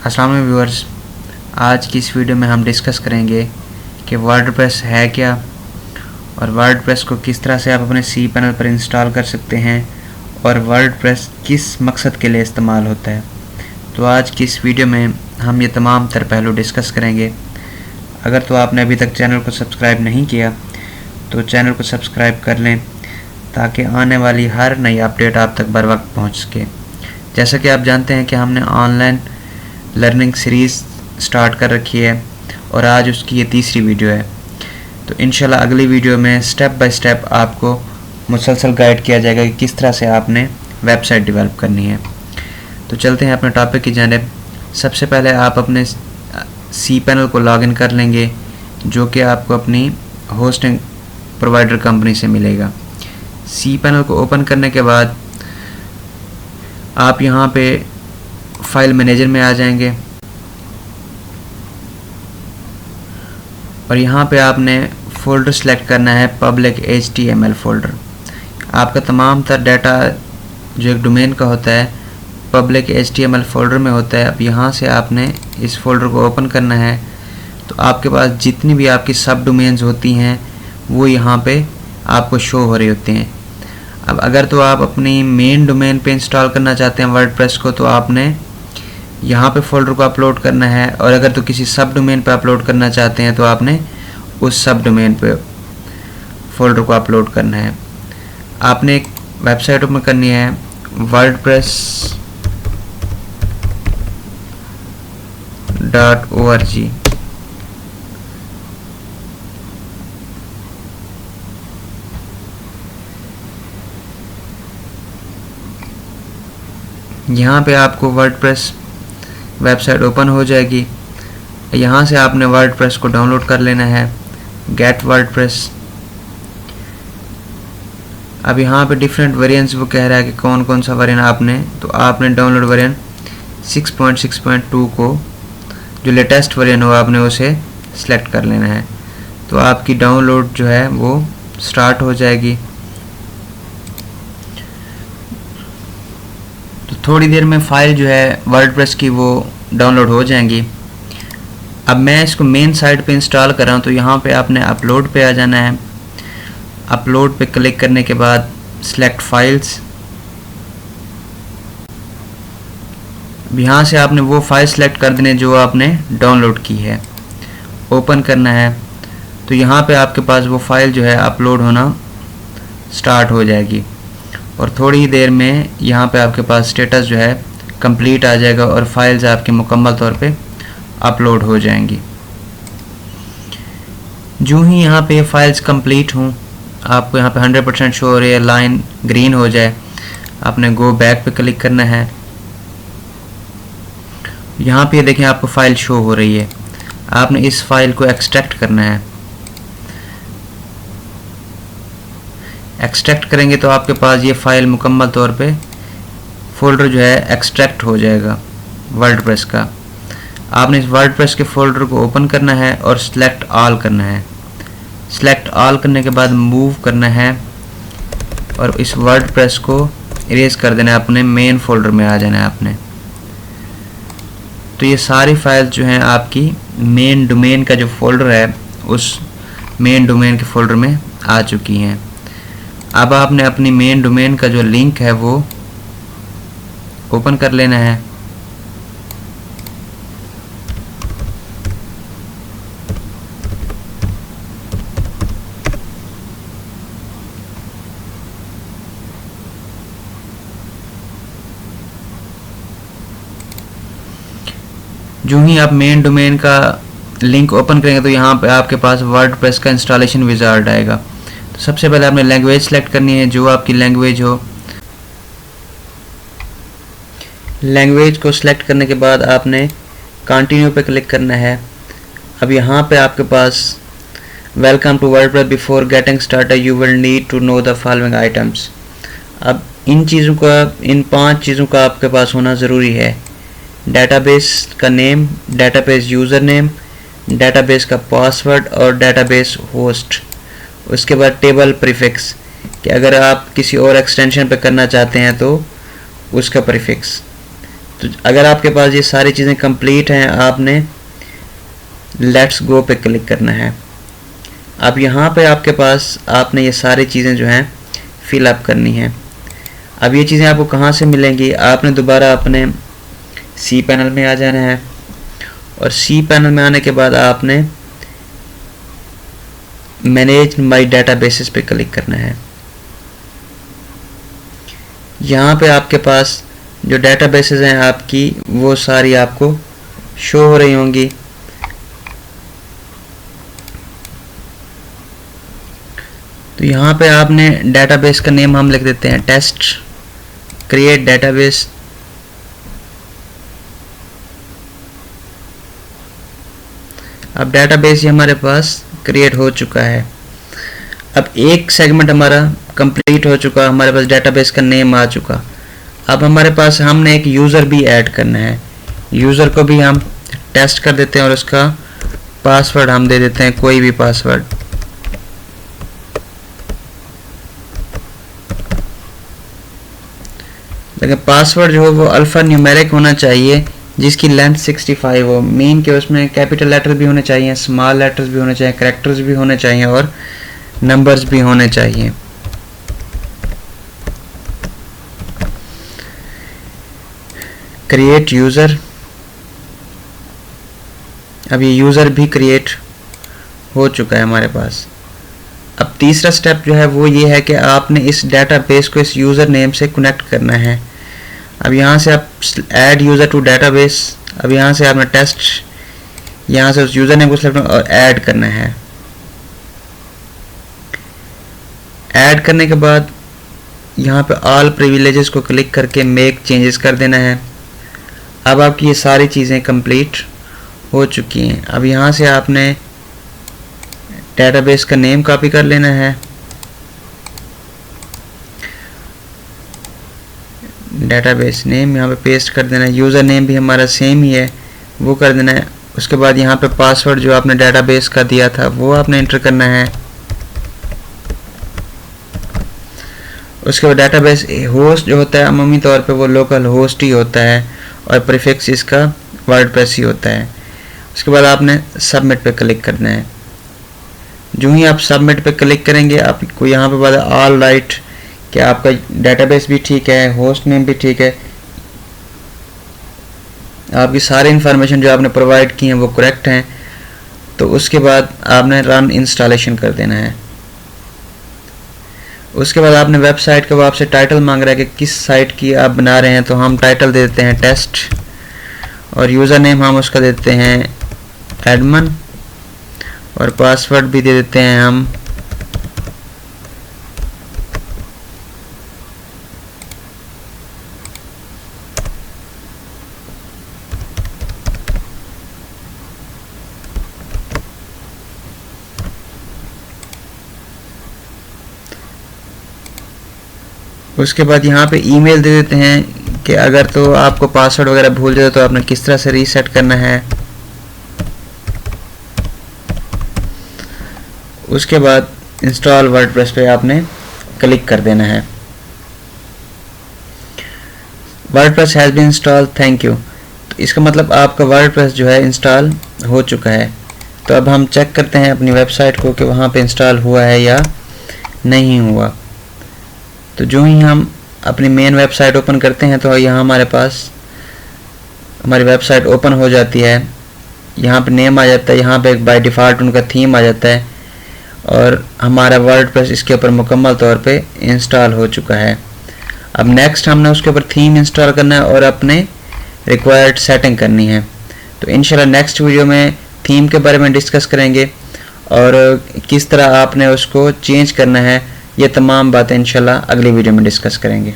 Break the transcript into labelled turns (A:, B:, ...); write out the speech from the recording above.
A: अस्सलाम वालेकुम व्यूअर्स, आज की इस वीडियो में हम डिस्कस करेंगे कि वर्डप्रेस है क्या और वर्डप्रेस को किस तरह से आप अपने सी पैनल पर इंस्टॉल कर सकते हैं और वर्डप्रेस किस मकसद के लिए इस्तेमाल होता है। तो आज की इस वीडियो में हम ये तमाम तर पहलू डिस्कस करेंगे। अगर तो आपने अभी तक चैनल को सब्सक्राइब नहीं किया तो चैनल को सब्सक्राइब कर लें ताकि आने वाली हर नई अपडेट आप तक बर वक्त पहुँच सके। जैसा कि आप जानते हैं कि हमने ऑनलाइन लर्निंग सीरीज़ स्टार्ट कर रखी है और आज उसकी ये तीसरी वीडियो है। तो इंशाल्लाह अगली वीडियो में स्टेप बाय स्टेप आपको मुसलसल गाइड किया जाएगा कि किस तरह से आपने वेबसाइट डेवलप करनी है। तो चलते हैं अपने टॉपिक की जानिब। सबसे पहले आप अपने सी पैनल को लॉगिन कर लेंगे जो कि आपको अपनी होस्टिंग प्रोवाइडर कंपनी से मिलेगा। सी पैनल को ओपन करने के बाद आप यहाँ पे फाइल मैनेजर में आ जाएंगे और यहाँ पे आपने फ़ोल्डर सेलेक्ट करना है पब्लिक HTML फ़ोल्डर। आपका तमाम तर डाटा जो एक डोमेन का होता है पब्लिक HTML फ़ोल्डर में होता है। अब यहाँ से आपने इस फ़ोल्डर को ओपन करना है तो आपके पास जितनी भी आपकी सब डोमेन्स होती हैं वो यहाँ पे आपको शो हो रही होती हैं। अब अगर तो आप अपनी मेन डोमेन पे इंस्टॉल करना चाहते हैं वर्डप्रेस को तो आपने यहाँ पे फ़ोल्डर को अपलोड करना है, और अगर तो किसी सब डोमेन पे अपलोड करना चाहते हैं तो आपने उस सब डोमेन पे फ़ोल्डर को अपलोड करना है। आपने एक वेबसाइट ओपन करनी है wordpress.org। यहाँ पे आपको वर्डप्रेस वेबसाइट ओपन हो जाएगी। यहाँ से आपने वर्डप्रेस को डाउनलोड कर लेना है, गेट वर्डप्रेस। अब यहाँ पे डिफरेंट वेरिएंट्स वो कह रहा है कि कौन कौन सा वेरिएंट तो आपने डाउनलोड वेरिएंट 6.6.2 को जो लेटेस्ट वेरिएंट हो आपने उसे सिलेक्ट कर लेना है। तो आपकी डाउनलोड जो है वो स्टार्ट हो जाएगी। तो थोड़ी देर में फ़ाइल जो है वर्डप्रेस की वो डाउनलोड हो जाएंगी। अब मैं इसको मेन साइट पे इंस्टॉल कर रहा हूँ तो यहाँ पे आपने अपलोड पे आ जाना है। अपलोड पे क्लिक करने के बाद सिलेक्ट फाइल्स। यहाँ से आपने वो फाइल सेलेक्ट कर देने जो आपने डाउनलोड की है, ओपन करना है। तो यहाँ पे आपके पास वो फाइल जो है अपलोड होना स्टार्ट हो जाएगी और थोड़ी देर में यहाँ पे आपके पास स्टेटस जो है कंप्लीट आ जाएगा और फाइल्स आपके मुकम्मल तौर पे अपलोड हो जाएंगी। जो ही यहाँ पे फाइल्स कंप्लीट हों आपको यहाँ पे 100% शो हो रही है, लाइन ग्रीन हो जाए, आपने गो बैक पे क्लिक करना है। यहाँ पे देखें आपको फ़ाइल शो हो रही है। आपने इस फाइल को एक्सट्रैक्ट करना है। एक्सट्रैक्ट करेंगे तो आपके पास ये फ़ाइल मुकम्मल तौर पे फ़ोल्डर जो है एक्सट्रैक्ट हो जाएगा वर्डप्रेस का। आपने इस वर्डप्रेस के फ़ोल्डर को ओपन करना है और सिलेक्ट ऑल करना है। सिलेक्ट ऑल करने के बाद मूव करना है और इस वर्डप्रेस को इरेज कर देना है, अपने मेन फ़ोल्डर में आ जाना है आपने। तो ये सारी फाइल्स जो हैं आपकी मेन डोमेन का जो फ़ोल्डर है उस मेन डोमेन के फ़ोल्डर में आ चुकी हैं। अब आपने अपनी मेन डोमेन का जो लिंक है वो ओपन कर लेना है। जो ही आप मेन डोमेन का लिंक ओपन करेंगे तो यहाँ पे आपके पास वर्डप्रेस का इंस्टॉलेशन विज़ार्ड आएगा। तो सबसे पहले आपने लैंग्वेज सेलेक्ट करनी है, जो आपकी लैंग्वेज हो। लैंग्वेज को सिलेक्ट करने के बाद आपने कंटिन्यू पे क्लिक करना है। अब यहाँ पे आपके पास welcome to WordPress, before getting started you will need to know the following items. अब इन 5 चीज़ों का आपके पास होना ज़रूरी है। डेटाबेस का name, database user name, database का पासवर्ड और डेटाबेस होस्ट। उसके बाद टेबल प्रीफिक्स कि अगर आप किसी और एक्सटेंशन पे करना चाहते हैं तो उसका प्रीफिक्स। तो अगर आपके पास ये सारी चीज़ें कंप्लीट हैं, आपने लेट्स गो पे क्लिक करना है। अब यहाँ पे आपके पास आपने ये सारी चीज़ें जो हैं फिल अप करनी है। अब ये चीज़ें आपको कहाँ से मिलेंगी? आपने दोबारा अपने सी पैनल में आ जाना है और सी पैनल में आने के बाद आपने मैनेज माई डेटाबेसेस पे क्लिक करना है। यहाँ पे आपके पास जो डेटाबेसेस हैं आपकी, वो सारी आपको शो हो रही होंगी। तो यहाँ पे आपने डेटाबेस का नेम हम लिख देते हैं टेस्ट क्रिएट डेटाबेस। अब डेटाबेस ये हमारे पास क्रिएट हो चुका है। अब एक सेगमेंट हमारा कंप्लीट हो चुका, हमारे पास डेटाबेस का नेम आ चुका। अब हमारे पास हमने एक यूज़र भी ऐड करना है। यूज़र को भी हम टेस्ट कर देते हैं और उसका पासवर्ड हम दे देते हैं, कोई भी पासवर्ड। लेकिन पासवर्ड जो हो वो अल्फ़ा न्यूमेरिक होना चाहिए, जिसकी लेंथ 65 हो। मीन के उसमें कैपिटल लेटर भी होने चाहिए, स्मॉल लेटर्स भी होने चाहिए, कैरेक्टर्स भी होने चाहिए और नंबर्स भी होने चाहिए। Create user. अब ये यूज़र भी क्रिएट हो चुका है हमारे पास। अब तीसरा स्टेप जो है वो ये है कि आपने इस डेटाबेस को इस यूज़र नेम से कनेक्ट करना है। अब यहाँ से आप ऐड यूज़र टू डेटाबेस, अब यहाँ से आपने टेस्ट, यहाँ से उस यूज़र नेम को सेलेक्ट और ऐड करना है। ऐड करने के बाद यहाँ पे ऑल प्रिविलेजेस को क्लिक करके मेक चेंजेस कर देना है। अब आपकी ये सारी चीज़ें कंप्लीट हो चुकी हैं। अब यहाँ से आपने डेटाबेस का नेम कॉपी कर लेना है, डेटाबेस नेम यहाँ पे पेस्ट कर देना है। यूज़र नेम भी हमारा सेम ही है, वो कर देना है। उसके बाद यहाँ पे पासवर्ड जो आपने डेटाबेस का दिया था वो आपने एंटर करना है। उसके बाद डेटाबेस होस्ट जो होता है अमूमी तौर पे वो लोकल होस्ट ही होता है और प्रीफिक्स इसका वर्डप्रेस ही होता है। उसके बाद आपने सबमिट पे क्लिक करना है। जो ही आप सबमिट पे क्लिक करेंगे आपको यहाँ पे बता ऑल राइट कि आपका डेटाबेस भी ठीक है, होस्ट नेम भी ठीक है, आपकी सारी इन्फॉर्मेशन जो आपने प्रोवाइड की हैं वो करेक्ट हैं। तो उसके बाद आपने रन इंस्टॉलेशन कर देना है। उसके बाद आपने वेबसाइट का वो आपसे टाइटल मांग रहा है कि किस साइट की आप बना रहे हैं, तो हम टाइटल दे देते हैं टेस्ट और यूज़र नेम हम उसका देते हैं एडमन और पासवर्ड भी दे देते हैं हम उसके बाद यहाँ पे ईमेल दे देते हैं कि अगर तो आपको पासवर्ड वगैरह भूल जाए तो आपने किस तरह से रीसेट करना है। उसके बाद इंस्टॉल वर्डप्रेस पे आपने क्लिक कर देना है। WordPress has been install, thank you. तो इसका मतलब आपका वर्डप्रेस जो है इंस्टॉल हो चुका है। तो अब हम चेक करते हैं अपनी वेबसाइट को कि वहाँ पे इंस्टॉल हुआ है या नहीं हुआ। तो जो ही हम अपनी मेन वेबसाइट ओपन करते हैं तो यहाँ हमारे पास हमारी वेबसाइट ओपन हो जाती है। यहाँ पे नेम आ जाता है, यहाँ पे एक बाय डिफ़ॉल्ट उनका थीम आ जाता है और हमारा वर्डप्रेस इसके ऊपर मुकम्मल तौर पे इंस्टॉल हो चुका है। अब नेक्स्ट हमने उसके ऊपर थीम इंस्टॉल करना है और अपने रिक्वायर्ड सेटिंग करनी है। तो इंशाल्लाह नेक्स्ट वीडियो में थीम के बारे में डिस्कस करेंगे और किस तरह आपने उसको चेंज करना है। ये तमाम बातें इंशाल्लाह अगली वीडियो में डिस्कस करेंगे।